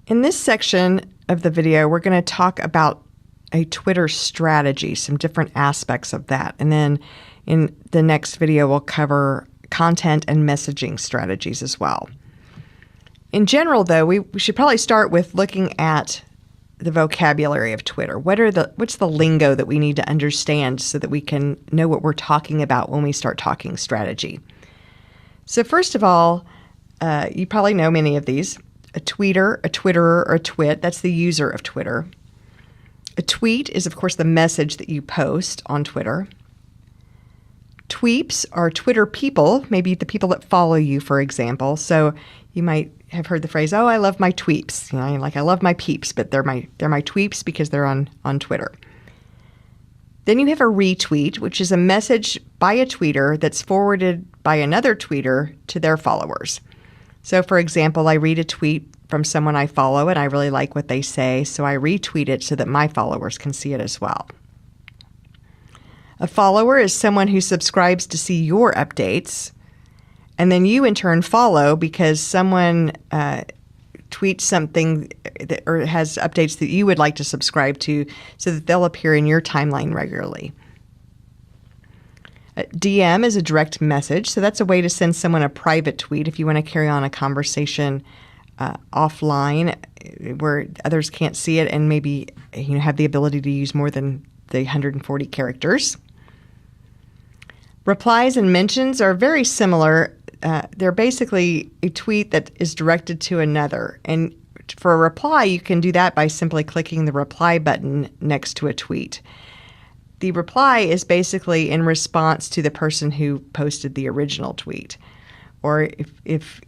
In this section of the video, we're going to talk about a Twitter strategy, some different aspects of that. And then in the next video, we'll cover content and messaging strategies as well. In general, though, we should probably start with looking at the vocabulary of Twitter. What's the lingo that we need to understand so that we can know what we're talking about when we start talking strategy? So first of all, you probably know many of these. A tweeter, a twitterer, or a twit, that's the user of Twitter. A tweet is, of course, the message that you post on Twitter. Tweeps are Twitter people, maybe the people that follow you, for example. So you might have heard the phrase, "Oh, I love my tweeps." You know, like I love my peeps, but they're my tweeps because they're on Twitter. Then you have a retweet, which is a message by a tweeter that's forwarded by another tweeter to their followers. So, for example, I read a tweet from someone I follow and I really like what they say, so I retweet it so that my followers can see it as well. A follower is someone who subscribes to see your updates, and then you in turn follow because someone tweets something or has updates that you would like to subscribe to so that they'll appear in your timeline regularly. DM is a direct message, so that's a way to send someone a private tweet if you want to carry on a conversation offline where others can't see it and maybe have the ability to use more than the 140 characters. Replies and mentions are very similar. They're basically a tweet that is directed to another. And for a reply, you can do that by simply clicking the reply button next to a tweet. The reply is basically in response to the person who posted the original tweet. Or if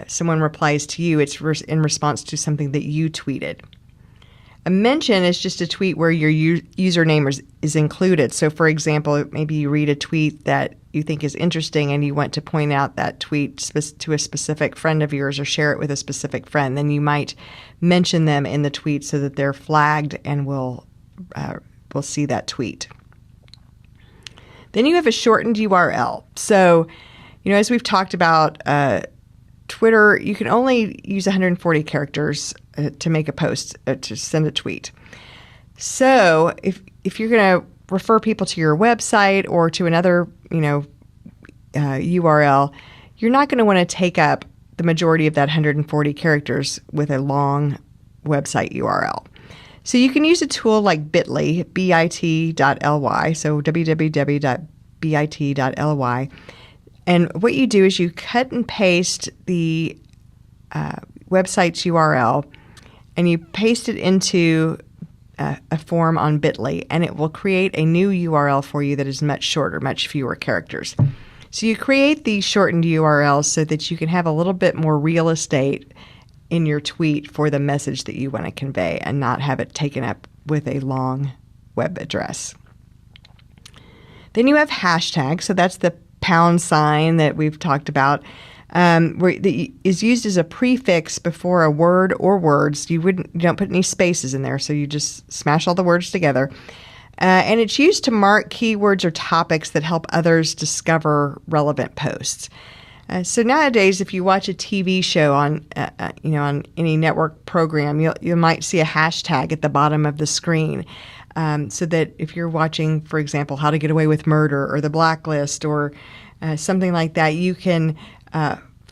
someone replies to you, it's in response to something that you tweeted. A mention is just a tweet where your username is included. So, for example, maybe you read a tweet that you think is interesting and you want to point out that tweet to a specific friend of yours or share it with a specific friend. Then you might mention them in the tweet so that they're flagged and will see that tweet. Then you have a shortened URL. So, as we've talked about, Twitter, you can only use 140 characters to make a post, to send a tweet. So if you're going to refer people to your website or to another, URL, you're not going to want to take up the majority of that 140 characters with a long website URL. So you can use a tool like Bitly, bit.ly, so www.bit.ly. And what you do is you cut and paste the website's URL and you paste it into a form on Bitly, and it will create a new URL for you that is much shorter, much fewer characters. So you create these shortened URLs so that you can have a little bit more real estate in your tweet for the message that you want to convey and not have it taken up with a long web address. Then you have hashtags, so that's the pound sign that we've talked about, that is used as a prefix before a word or words. You don't put any spaces in there, so you just smash all the words together. And it's used to mark keywords or topics that help others discover relevant posts. So nowadays, if you watch a TV show on any network program, you might see a hashtag at the bottom of the screen. So that if you're watching, for example, How to Get Away with Murder or The Blacklist or something like that, you can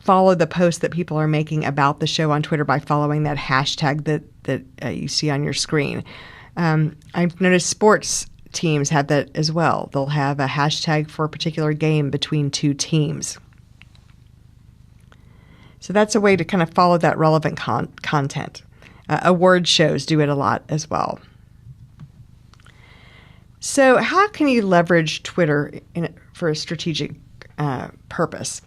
follow the posts that people are making about the show on Twitter by following that hashtag that you see on your screen. I've noticed sports teams have that as well. They'll have a hashtag for a particular game between two teams. So that's a way to kind of follow that relevant content. Award shows do it a lot as well. So how can you leverage Twitter for a strategic purpose?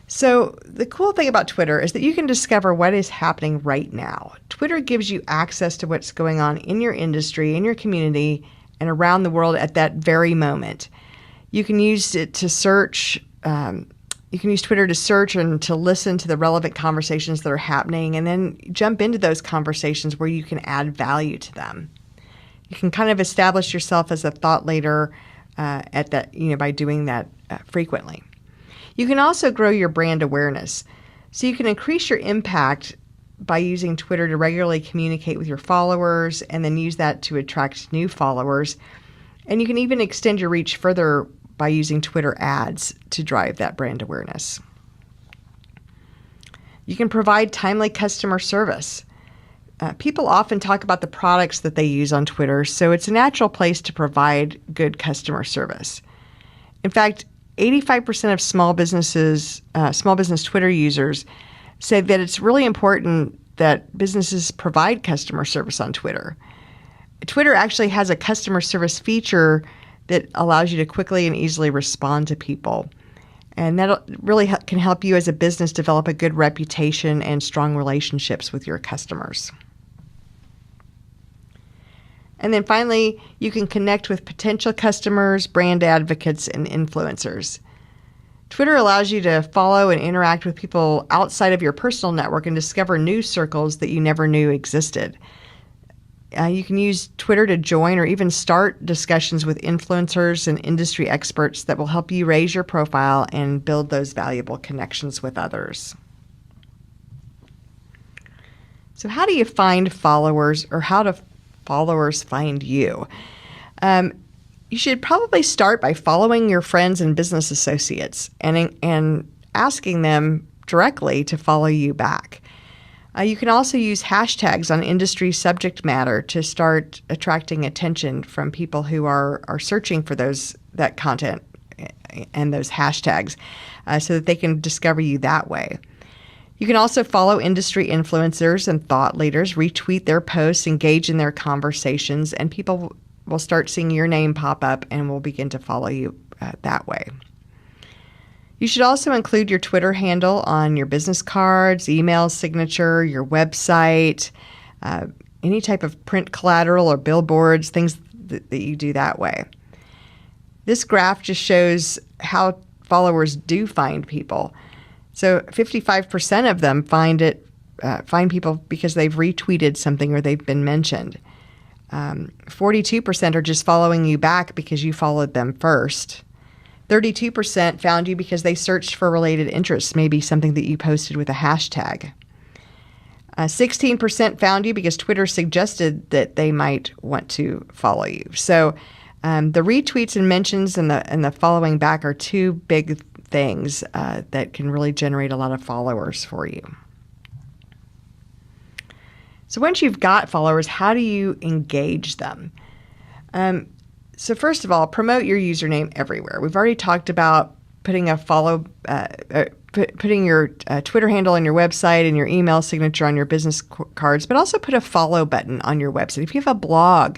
So the cool thing about Twitter is that you can discover what is happening right now. Twitter gives you access to what's going on in your industry, in your community, and around the world at that very moment. You can use it to search. You can use Twitter to search and to listen to the relevant conversations that are happening, and then jump into those conversations where you can add value to them. You can kind of establish yourself as a thought leader at that, by doing that frequently. You can also grow your brand awareness. So you can increase your impact by using Twitter to regularly communicate with your followers and then use that to attract new followers. And you can even extend your reach further by using Twitter ads to drive that brand awareness. You can provide timely customer service. People often talk about the products that they use on Twitter, so it's a natural place to provide good customer service. In fact, 85% of small business Twitter users say that it's really important that businesses provide customer service on Twitter. Twitter actually has a customer service feature that allows you to quickly and easily respond to people. And that really can help you as a business develop a good reputation and strong relationships with your customers. And then finally, you can connect with potential customers, brand advocates, and influencers. Twitter allows you to follow and interact with people outside of your personal network and discover new circles that you never knew existed. You can use Twitter to join or even start discussions with influencers and industry experts that will help you raise your profile and build those valuable connections with others. So how do you find followers, or how do followers find you? You should probably start by following your friends and business associates and asking them directly to follow you back. You can also use hashtags on industry subject matter to start attracting attention from people who are searching for that content and those hashtags so that they can discover you that way. You can also follow industry influencers and thought leaders, retweet their posts, engage in their conversations, and people will start seeing your name pop up and will begin to follow you that way. You should also include your Twitter handle on your business cards, email signature, your website, any type of print collateral or billboards, things that you do that way. This graph just shows how followers do find people. So 55% of them find people because they've retweeted something or they've been mentioned. 42% are just following you back because you followed them first. 32% found you because they searched for related interests, maybe something that you posted with a hashtag. 16% found you because Twitter suggested that they might want to follow you. So the retweets and mentions and the following back are two big things that can really generate a lot of followers for you. So once you've got followers, how do you engage them? So first of all, promote your username everywhere. We've already talked about putting a putting your Twitter handle on your website and your email signature on your business cards, but also put a follow button on your website. If you have a blog,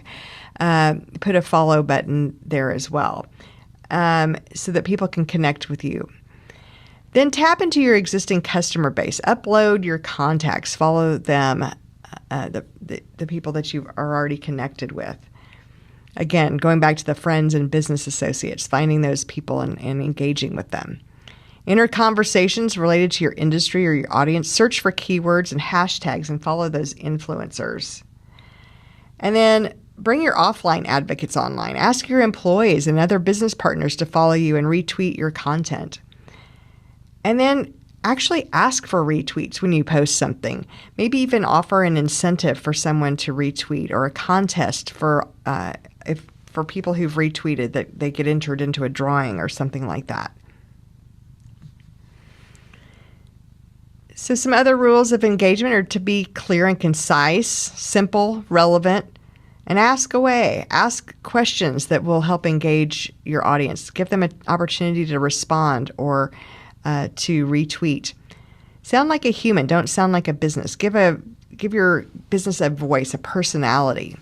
put a follow button there as well, so that people can connect with you. Then tap into your existing customer base. Upload your contacts. Follow them, the people that you are already connected with. Again, going back to the friends and business associates, finding those people and engaging with them. Enter conversations related to your industry or your audience. Search for keywords and hashtags and follow those influencers. And then bring your offline advocates online. Ask your employees and other business partners to follow you and retweet your content. And then actually ask for retweets when you post something. Maybe even offer an incentive for someone to retweet, or a contest for people who've retweeted, that they get entered into a drawing or something like that. So some other rules of engagement are to be clear and concise, simple, relevant, and ask away. Ask questions that will help engage your audience. Give them an opportunity to respond or to retweet. Sound like a human. Don't sound like a business. Give your business a voice, a personality.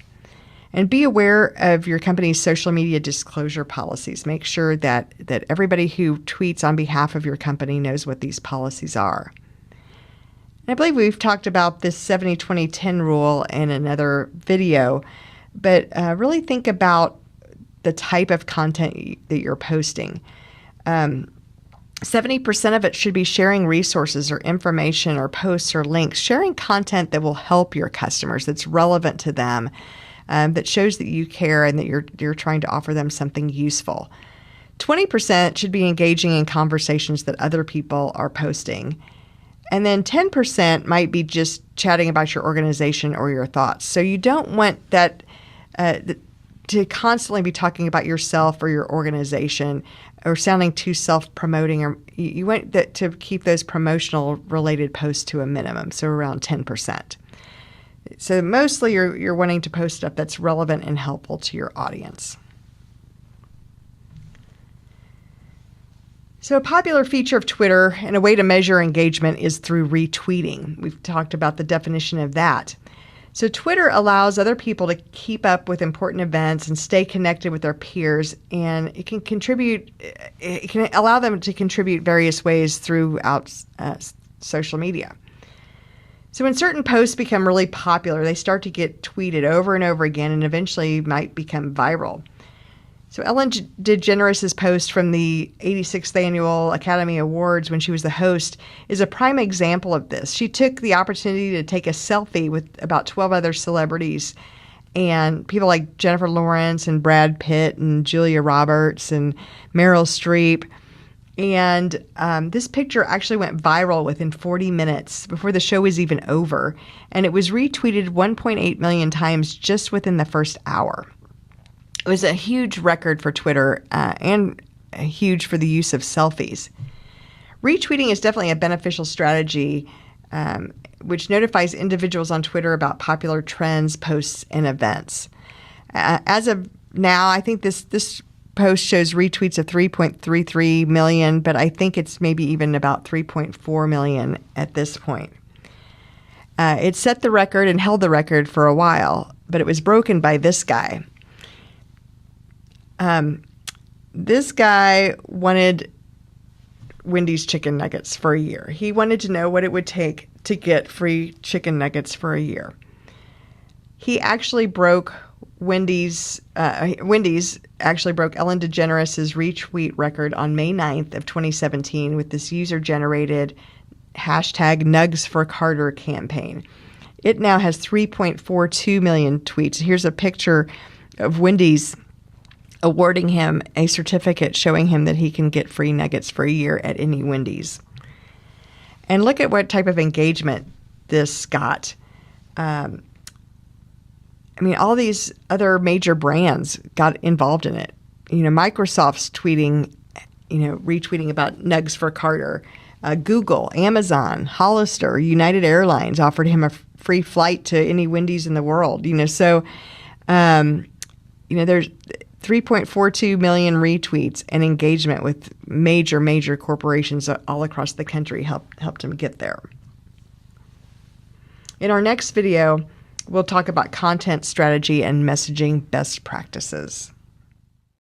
And be aware of your company's social media disclosure policies. Make sure that everybody who tweets on behalf of your company knows what these policies are. And I believe we've talked about this 70-20-10 rule in another video, but really think about the type of content that you're posting. 70% of it should be sharing resources or information or posts or links, sharing content that will help your customers, that's relevant to them, that shows that you care and that you're trying to offer them something useful. 20% should be engaging in conversations that other people are posting. And then 10% might be just chatting about your organization or your thoughts. So you don't want that to constantly be talking about yourself or your organization or sounding too self-promoting. Or you want to keep those promotional related posts to a minimum, so around 10%. So mostly you're wanting to post stuff that's relevant and helpful to your audience. So a popular feature of Twitter and a way to measure engagement is through retweeting. We've talked about the definition of that. So Twitter allows other people to keep up with important events and stay connected with their peers, and it can allow them to contribute various ways throughout social media. So when certain posts become really popular, they start to get tweeted over and over again and eventually might become viral. So Ellen DeGeneres' post from the 86th Annual Academy Awards when she was the host is a prime example of this. She took the opportunity to take a selfie with about 12 other celebrities and people like Jennifer Lawrence and Brad Pitt and Julia Roberts and Meryl Streep. And this picture actually went viral within 40 minutes before the show was even over. And it was retweeted 1.8 million times just within the first hour. It was a huge record for Twitter and huge for the use of selfies. Retweeting is definitely a beneficial strategy which notifies individuals on Twitter about popular trends, posts, and events. As of now, I think this post shows retweets of 3.33 million, but I think it's maybe even about 3.4 million at this point. It set the record and held the record for a while, but it was broken by this guy. This guy wanted Wendy's chicken nuggets for a year. He wanted to know what it would take to get free chicken nuggets for a year. He actually broke Wendy's actually broke Ellen DeGeneres' retweet record on May 9th of 2017 with this user-generated #NugsForCarter campaign. It now has 3.42 million tweets. Here's a picture of Wendy's awarding him a certificate showing him that he can get free nuggets for a year at any Wendy's. And look at what type of engagement this got. All these other major brands got involved in it. Microsoft's tweeting, retweeting about Nugs for Carter. Google, Amazon, Hollister, United Airlines offered him a free flight to any Wendy's in the world. There's 3.42 million retweets and engagement with major corporations all across the country helped him get there. In our next video, we'll talk about content strategy and messaging best practices.